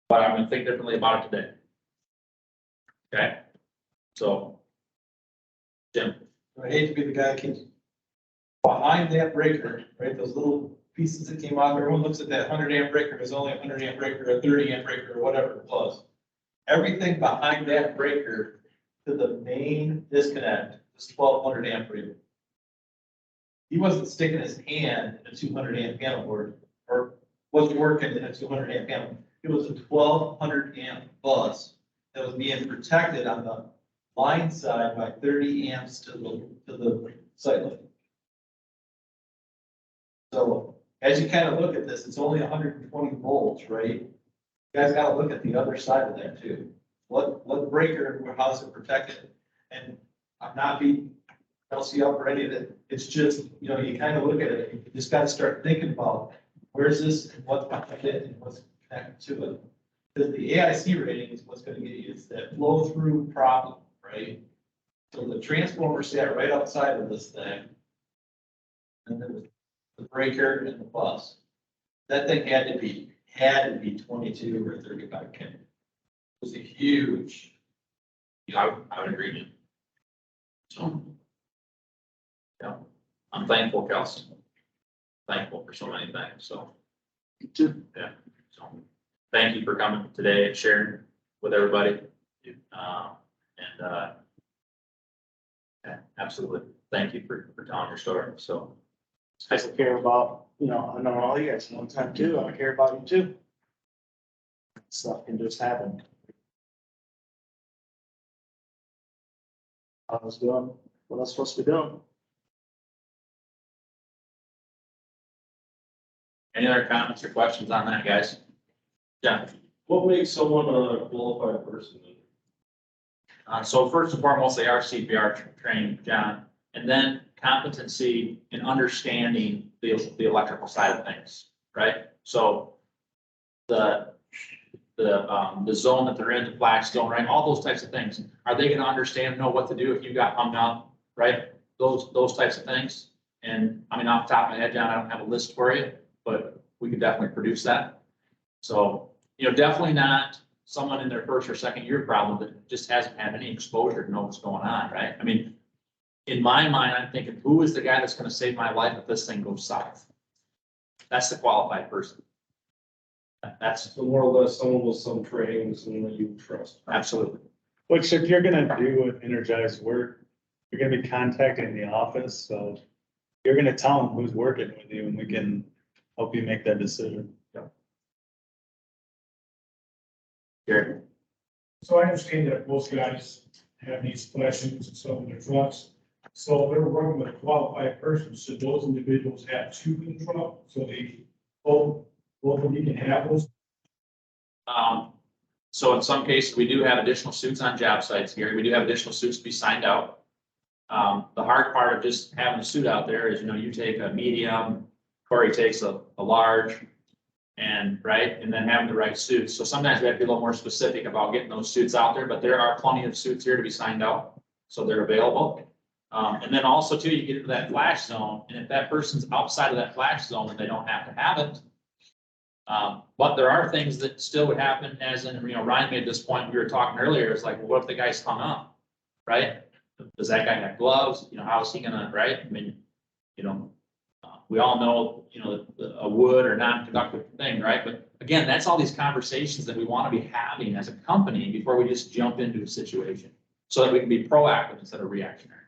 But I'm gonna think differently about it today. Okay? So. Jim, I hate to be the guy that keeps behind that breaker, right, those little pieces that came off, everyone looks at that 100 amp breaker, there's only a 100 amp breaker, a 30 amp breaker, or whatever it was. Everything behind that breaker to the main disconnect is 1200 amp breaker. He wasn't sticking his hand in a 200 amp panel board, or wasn't working in a 200 amp panel. It was a 1200 amp bus that was being protected on the line side by 30 amps to the site line. So as you kind of look at this, it's only 120 volts, right? You guys gotta look at the other side of that too. What breaker, or how's it protected? And I'm not being LC up or any of it. It's just, you know, you kind of look at it, you just gotta start thinking about where's this and what's behind it and what's connected to it. Because the AIC rating is what's gonna get you, it's that flow through problem, right? So the transformer sat right outside of this thing. And then the breaker and the bus. That thing had to be 22 or 35 K. It was a huge. Yeah, I would agree with you. So. Yeah, I'm thankful, Kelsey. Thankful for so many things, so. Yeah, so, thank you for coming today and sharing with everybody. Yeah, absolutely. Thank you for telling your story, so. I care about, you know, I know all you guys one time too, I care about you too. Stuff can just happen. I was doing what I was supposed to be doing. Any other comments or questions on that, guys? Yeah. What makes someone a qualified person? So first and foremost, they are CPR trained, John, and then competency in understanding the electrical side of things, right? So the zone that they're in, the flash zone, right? All those types of things. Are they gonna understand, know what to do if you got hung up, right? Those types of things. And I mean, off the top of my head, John, I don't have a list for you, but we could definitely produce that. So, you know, definitely not someone in their first or second year problem that just hasn't had any exposure to know what's going on, right? I mean, in my mind, I'm thinking, who is the guy that's gonna save my life if this thing goes south? That's the qualified person. That's So more or less someone with some training, someone that you trust. absolutely. Which if you're gonna do an energized work, you're gonna be contacting the office, so you're gonna tell them who's working with you and we can help you make that decision. Gary. So I understand that most guys have these flashings and stuff in their trucks. So they're working with a qualified person, should those individuals have two in the truck, so they both of them can have those? So in some cases, we do have additional suits on job sites, Gary. We do have additional suits to be signed out. The hard part of just having a suit out there is, you know, you take a medium, Corey takes a large, and right, and then having the right suits. So sometimes we have to be a little more specific about getting those suits out there, but there are plenty of suits here to be signed out, so they're available. And then also too, you get into that flash zone, and if that person's outside of that flash zone, then they don't have to have it. But there are things that still would happen, as in, you know, Ryan made this point, we were talking earlier, it's like, well, what if the guy's hung up, right? Does that guy have gloves? You know, how is he gonna, right? I mean, you know, we all know, you know, a wood or non-conductive thing, right? But again, that's all these conversations that we want to be having as a company before we just jump into a situation, so that we can be proactive instead of reactionary.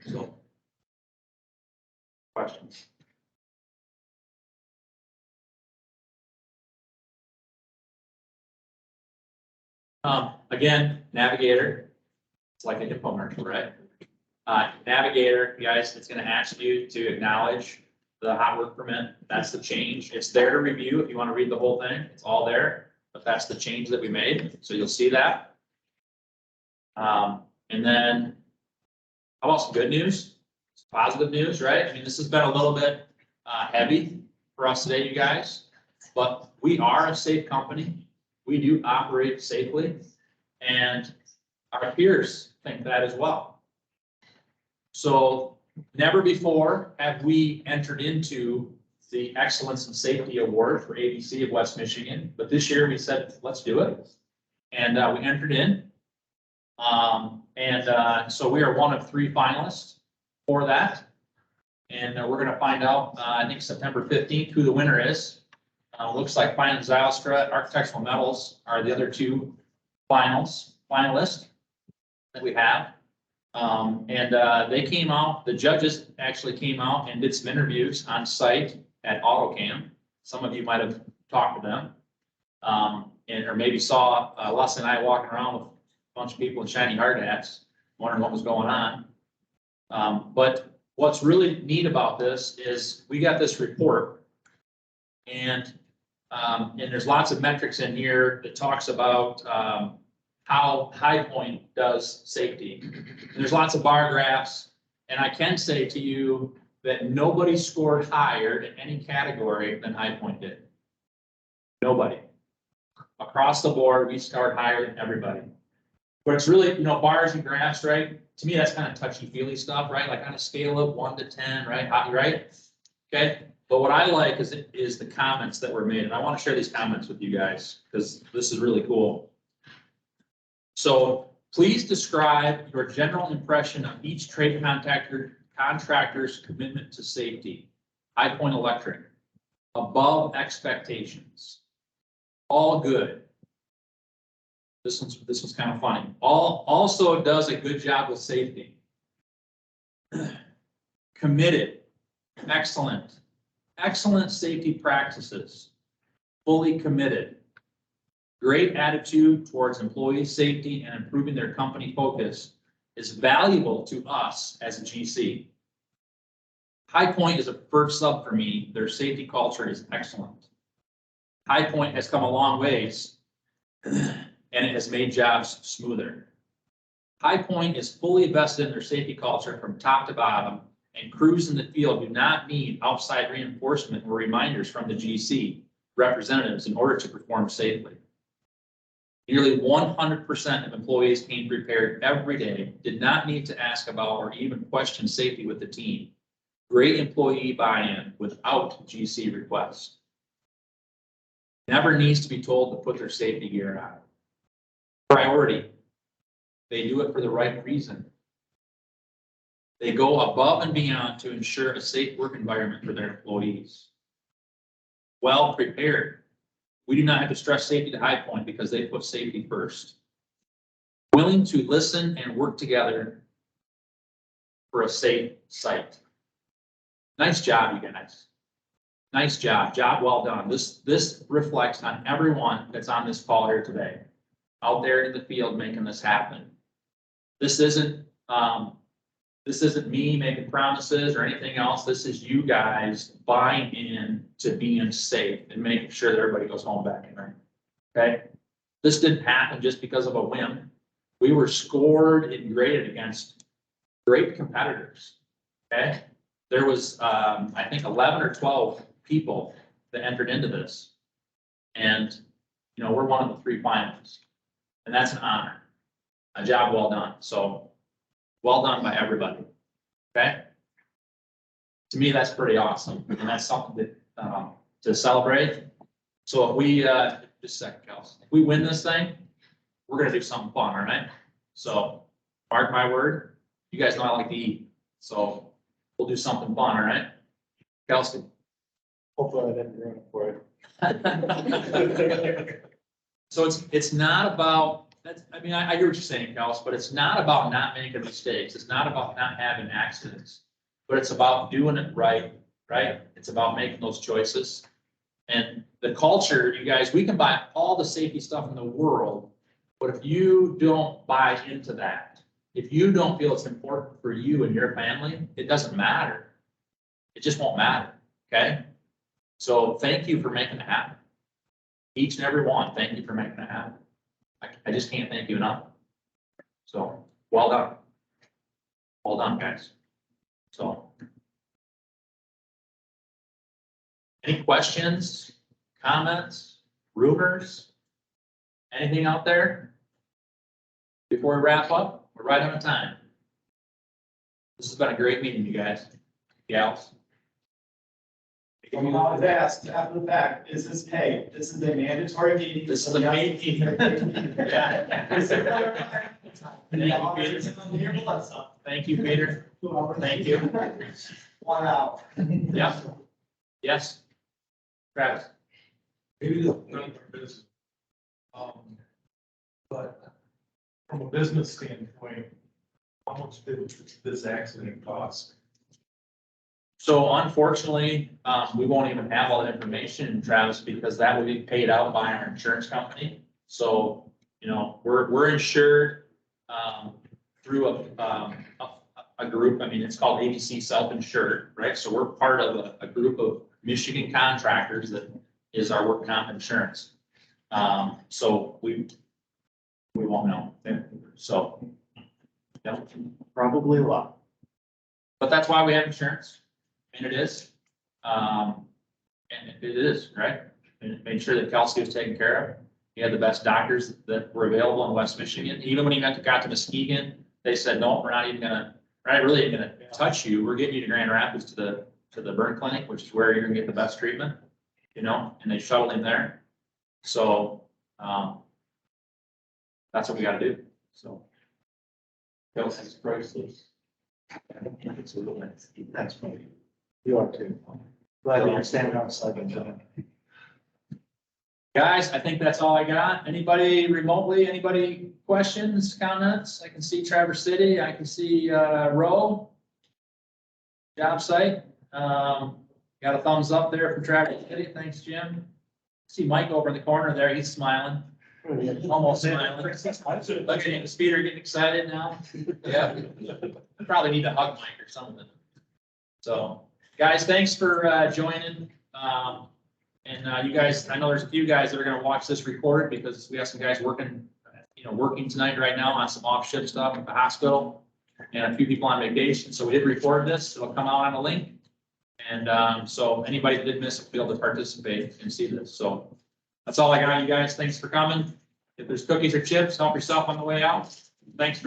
So. Questions? Again, Navigator, it's like an infomercial, right? Navigator, guys, it's gonna ask you to acknowledge the hot work permit. That's the change. It's there to review if you want to read the whole thing. It's all there, but that's the change that we made. So you'll see that. And then how about some good news? Some positive news, right? I mean, this has been a little bit heavy for us today, you guys, but we are a safe company. We do operate safely, and our peers think that as well. So never before have we entered into the Excellence in Safety Award for ABC of West Michigan, but this year we said, let's do it. And we entered in. So we are one of 3 finalists for that. And we're gonna find out, I think September 15th, who the winner is. Looks like Fine and Zylstra Architectural Metals are the other two finalists that we have. They came out, the judges actually came out and did some interviews on site at AutoCam. Some of you might have talked to them. Or maybe saw Les and I walking around with a bunch of people in shiny hard hats, wondering what was going on. But what's really neat about this is we got this report. And there's lots of metrics in here that talks about how High Point does safety. And there's lots of bar graphs, and I can say to you that nobody scored higher in any category than High Point did. Nobody. Across the board, we scored higher than everybody. But it's really, bars and graphs, right? To me, that's kind of touchy-feely stuff, right? Like on a scale of 1 to 10, right? Right? Okay. But what I like is the comments that were made, and I want to share these comments with you guys because this is really cool. So please describe your general impression of each trade contractor's commitment to safety. High Point Electric, above expectations, all good. This one's kind of funny. Also does a good job with safety. Committed, excellent. Excellent safety practices, fully committed, great attitude towards employee safety and improving their company focus is valuable to us as a GC. High Point is a first sub for me. Their safety culture is excellent. High Point has come a long ways and it has made jobs smoother. High Point is fully vested in their safety culture from top to bottom, and crews in the field do not need outside reinforcement or reminders from the GC representatives in order to perform safely. Nearly 100% of employees came prepared every day, did not need to ask about or even question safety with the team. Great employee buy-in without GC request. Never needs to be told to put their safety gear on. Priority. They do it for the right reason. They go above and beyond to ensure a safe work environment for their employees. Well prepared. We do not have to stress safety to High Point because they put safety first. Willing to listen and work together for a safe site. Nice job, you guys. Nice job. Job well done. This reflects on everyone that's on this call here today, out there in the field making this happen. This isn't me making promises or anything else. This is you guys buying in to being safe and making sure that everybody goes home back in right. Okay. This didn't happen just because of a whim. We were scored and graded against great competitors. Okay. There was, I think 11 or 12 people that entered into this. And, we're one of the 3 finalists. And that's an honor. A job well done. So well done by everybody. Okay. To me, that's pretty awesome. And that's something that, to celebrate. So if we, just a second, Kels, if we win this thing, we're going to do something fun. All right. So mark my word. You guys know I like to eat. So we'll do something fun. All right. Kelsey. Hopefully I didn't ruin it for you. So it's not about, I hear what you're saying, Kels, but it's not about not making mistakes. It's not about not having accidents, but it's about doing it right? It's about making those choices. And the culture, you guys, we can buy all the safety stuff in the world, but if you don't buy into that, if you don't feel it's important for you and your family, it doesn't matter. It just won't matter. Okay. So thank you for making it happen. Each and every one, thank you for making it happen. I just can't thank you enough. So well done. Well done, guys. So any questions, comments, rumors, anything out there before we wrap up? We're right on time. This has been a great meeting, you guys, gals. Someone always asks after the fact, is this paid? This is a mandatory meeting. This is a meeting. Yeah. Thank you, Peter. Thank you. 1 hour. Yep. Yes. Travis. Maybe this is not for business. But from a business standpoint, how much did this accident cost? So unfortunately, we won't even have all that information, Travis, because that will be paid out by our insurance company. So, you know, we're insured, through a group. I mean, it's called ABC Self-Insured, right? So we're part of a group of Michigan contractors that is our work comp insurance. So we won't know. So, yeah. Probably a lot. But that's why we have insurance, and it is. And it is, right? And it made sure that Kelsey was taken care of. He had the best doctors that were available in West Michigan. Even when he got to Muskegon, they said, no, we're not really gonna touch you. We're getting you to Grand Rapids to the burn clinic, which is where you're gonna get the best treatment, you know, and they shuttled him there. So, that's what we gotta do, so. Kelsey's priceless. Thanks, buddy. You are too. Glad you're standing on the side, John. Guys, I think that's all I got. Anybody remotely, anybody questions, comments? I can see Traverse City, I can see, Rowe. Job site, got a thumbs up there from Traverse City. Thanks, Jim. See Mike over in the corner there, he's smiling, almost smiling. Look at him, is Peter getting excited now? Yeah. Probably need to hug Mike or something. So, guys, thanks for, joining. And you guys, I know there's a few guys that are gonna watch this recorded because we have some guys working, working tonight right now on some off shift stuff at the hospital. And a few people on vacation, so we did record this, it'll come out on a link. And so anybody that did miss it, will be able to participate and see this, so. That's all I got, you guys, thanks for coming. If there's cookies or chips, help yourself on the way out. Thanks for